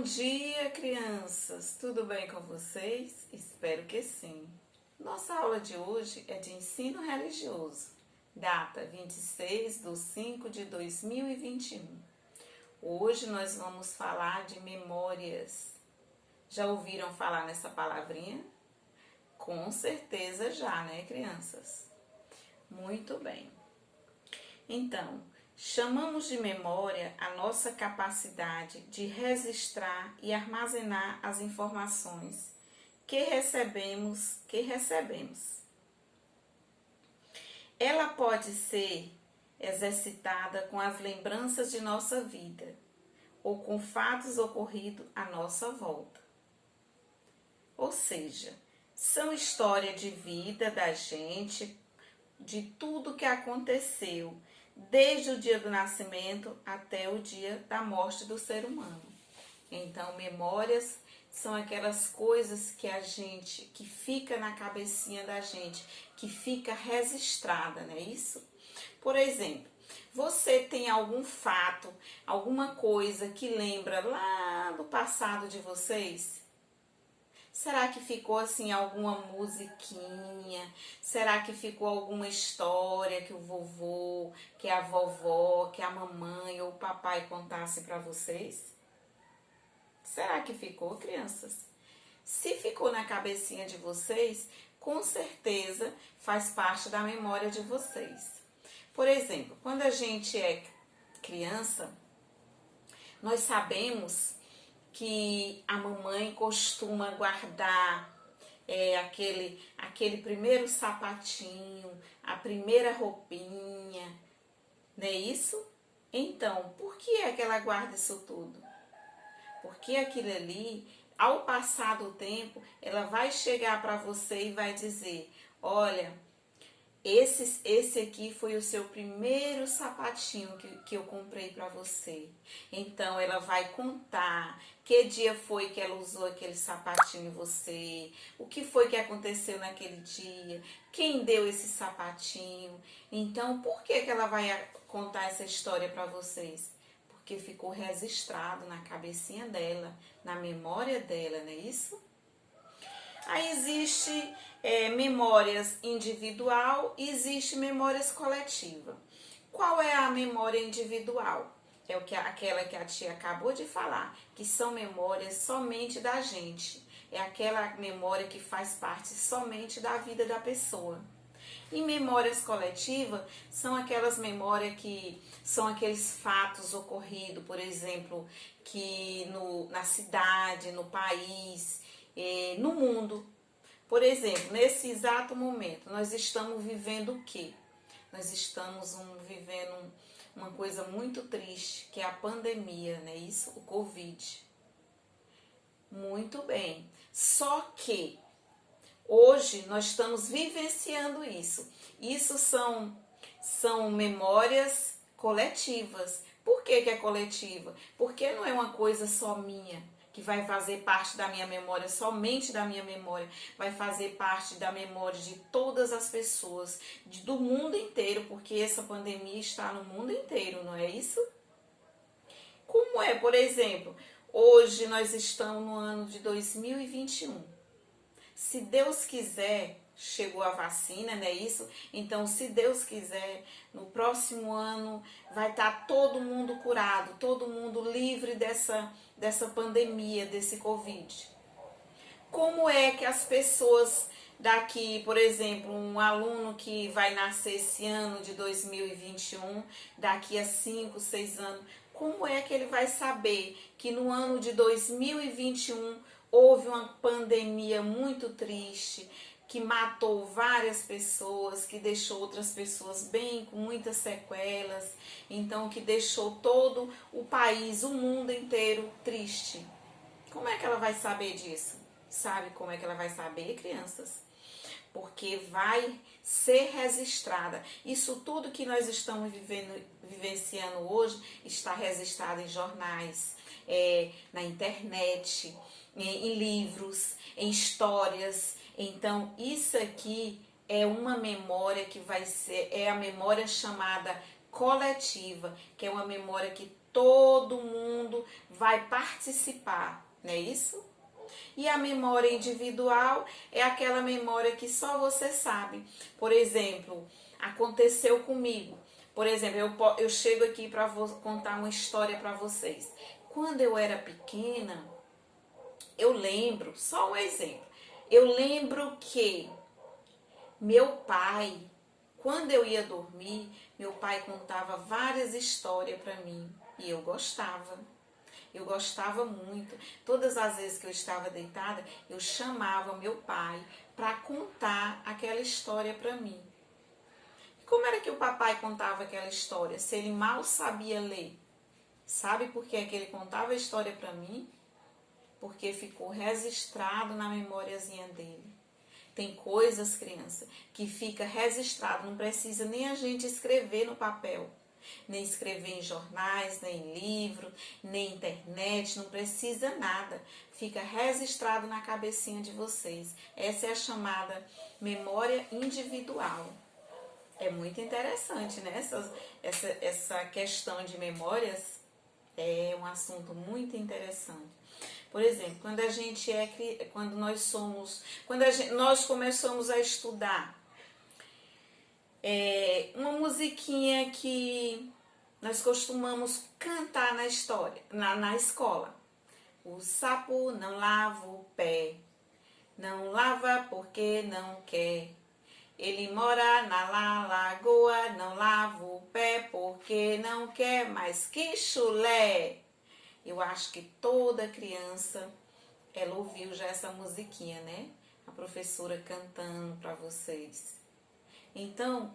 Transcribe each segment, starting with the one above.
dia, crianças! Tudo bem com vocês? Espero que sim. Nossa aula de hoje é de ensino religioso, data 26/5/2021. Hoje nós vamos falar de memórias. Já ouviram falar nessa palavrinha? Com certeza já, né, crianças? Muito bem. Então, chamamos de memória a nossa capacidade de registrar e armazenar as informações que recebemos. Ela pode ser exercitada com as lembranças de nossa vida ou com fatos ocorridos à nossa volta. Ou seja, são história de vida da gente, de tudo que aconteceu, desde o dia do nascimento até o dia da morte do ser humano. Então, memórias são aquelas coisas que fica na cabecinha da gente, que fica registrada, não é isso? Por exemplo, você tem algum fato, alguma coisa que lembra lá do passado de vocês? Será que ficou assim alguma musiquinha? Será que ficou alguma história que o vovô, que a vovó, que a mamãe ou o papai contasse para vocês? Será que ficou, crianças? Se ficou na cabecinha de vocês, com certeza faz parte da memória de vocês. Por exemplo, quando a gente é criança, nós sabemos que a mamãe costuma guardar aquele primeiro sapatinho, a primeira roupinha, não é isso? Então, por que é que ela guarda isso tudo? Porque aquilo ali, ao passar do tempo, ela vai chegar para você e vai dizer, olha, esse aqui foi o seu primeiro sapatinho que eu comprei para você. Então, ela vai contar que dia foi que ela usou aquele sapatinho em você, o que foi que aconteceu naquele dia, quem deu esse sapatinho. Então, por que ela vai contar essa história para vocês? Porque ficou registrado na cabecinha dela, na memória dela, não é isso? Aí existe memórias individual e existe memórias coletiva. Qual é a memória individual? É aquela que a tia acabou de falar, que são memórias somente da gente. É aquela memória que faz parte somente da vida da pessoa. E memórias coletivas são aquelas memórias que são aqueles fatos ocorridos, por exemplo, que na cidade, no país, no mundo. Por exemplo, nesse exato momento, nós estamos vivendo o quê? Nós estamos vivendo uma coisa muito triste, que é a pandemia, não é isso? O Covid. Muito bem. Só que hoje nós estamos vivenciando isso. Isso são memórias coletivas. Por que é coletiva? Porque não é uma coisa só minha, que vai fazer parte da minha memória, somente da minha memória. Vai fazer parte da memória de todas as pessoas, do mundo inteiro, porque essa pandemia está no mundo inteiro, não é isso? Como é, por exemplo, hoje nós estamos no ano de 2021. Se Deus quiser, chegou a vacina, não é isso? Então, se Deus quiser, no próximo ano vai estar todo mundo curado, todo mundo livre dessa pandemia, desse Covid. Como é que as pessoas daqui, por exemplo, um aluno que vai nascer esse ano de 2021, daqui a 5, 6 anos, como é que ele vai saber que no ano de 2021 houve uma pandemia muito triste, que matou várias pessoas, que deixou outras pessoas bem, com muitas sequelas, então que deixou todo o país, o mundo inteiro triste? Como é que ela vai saber disso? Sabe como é que ela vai saber, crianças? Porque vai ser registrada. Isso tudo que nós estamos vivenciando hoje está registrado em jornais, na internet, em livros, em histórias. Então, isso aqui é uma memória que vai ser, é a memória chamada coletiva, que é uma memória que todo mundo vai participar, não é isso? E a memória individual é aquela memória que só você sabe. Por exemplo, aconteceu comigo. Por exemplo, eu chego aqui para contar uma história para vocês. Quando eu era pequena, eu lembro, só um exemplo. Eu lembro que meu pai, quando eu ia dormir, meu pai contava várias histórias para mim e eu gostava. Eu gostava muito. Todas as vezes que eu estava deitada, eu chamava meu pai para contar aquela história para mim. Como era que o papai contava aquela história? Se ele mal sabia ler. Sabe por que é que ele contava a história para mim? Porque ficou registrado na memóriazinha dele. Tem coisas, criança, que fica registrado, não precisa nem a gente escrever no papel. Nem escrever em jornais, nem em livro, nem internet, não precisa nada. Fica registrado na cabecinha de vocês. Essa é a chamada memória individual. É muito interessante, né? Essa questão de memórias é um assunto muito interessante. Por exemplo, nós começamos a estudar uma musiquinha que nós costumamos cantar na escola. O sapo não lava o pé, não lava porque não quer. Ele mora na lagoa, não lava o pé porque não quer, mas que chulé! Eu acho que toda criança, ela ouviu já essa musiquinha, né? A professora cantando para vocês. Então,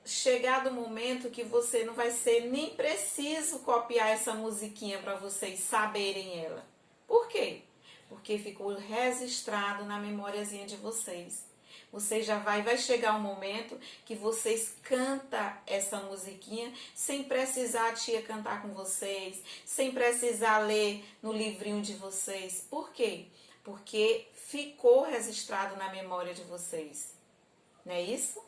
chegado o momento que você não vai ser nem preciso copiar essa musiquinha para vocês saberem ela. Por quê? Porque ficou registrado na memóriazinha de vocês. Você já vai chegar um momento que vocês cantam essa musiquinha sem precisar a tia cantar com vocês, sem precisar ler no livrinho de vocês. Por quê? Porque ficou registrado na memória de vocês. Não é isso?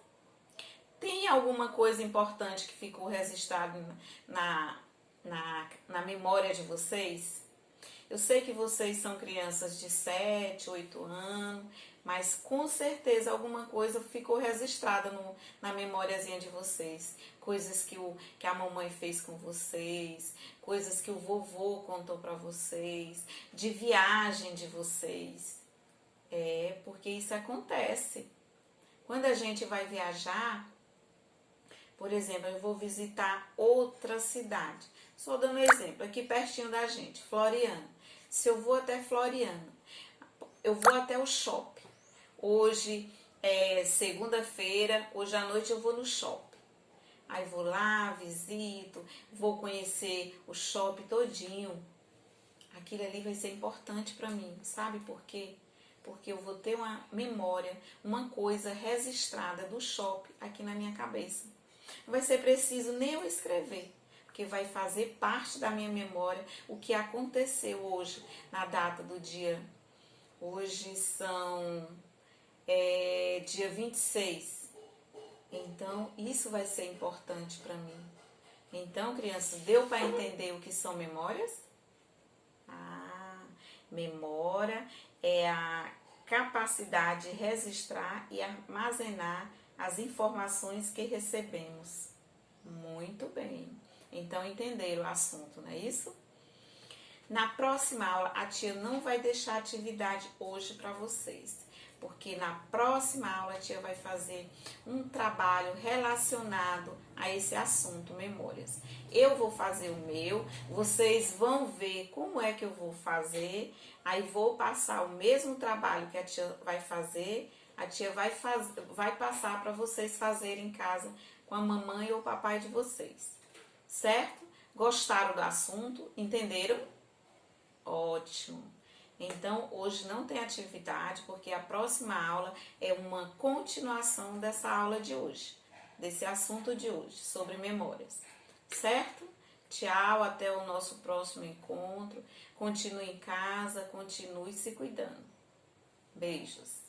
Tem alguma coisa importante que ficou registrado na memória de vocês? Eu sei que vocês são crianças de 7, 8 anos, mas com certeza alguma coisa ficou registrada na memóriazinha de vocês. Coisas que a mamãe fez com vocês, coisas que o vovô contou para vocês, de viagem de vocês. Porque isso acontece. Quando a gente vai viajar, por exemplo, eu vou visitar outra cidade. Só dando um exemplo, aqui pertinho da gente, Floriano. Se eu vou até Floriano, eu vou até o shopping. Hoje é segunda-feira, hoje à noite eu vou no shopping. Aí vou lá, visito, vou conhecer o shopping todinho. Aquilo ali vai ser importante para mim, sabe por quê? Porque eu vou ter uma memória, uma coisa registrada do shopping aqui na minha cabeça. Não vai ser preciso nem eu escrever, porque vai fazer parte da minha memória o que aconteceu hoje, na data do dia. Hoje são dia 26. Então, isso vai ser importante para mim. Então, crianças, deu para entender o que são memórias? Memória é a capacidade de registrar e armazenar as informações que recebemos. Muito bem. Então, entenderam o assunto, não é isso? Na próxima aula, a tia não vai deixar atividade hoje para vocês, porque na próxima aula a tia vai fazer um trabalho relacionado a esse assunto, memórias. Eu vou fazer o meu, vocês vão ver como é que eu vou fazer, aí vou passar o mesmo trabalho que a tia vai fazer, a tia vai passar para vocês fazerem em casa com a mamãe ou o papai de vocês, certo? Gostaram do assunto? Entenderam? Ótimo! Então, hoje não tem atividade, porque a próxima aula é uma continuação dessa aula de hoje, desse assunto de hoje, sobre memórias, certo? Tchau, até o nosso próximo encontro. Continue em casa, continue se cuidando. Beijos!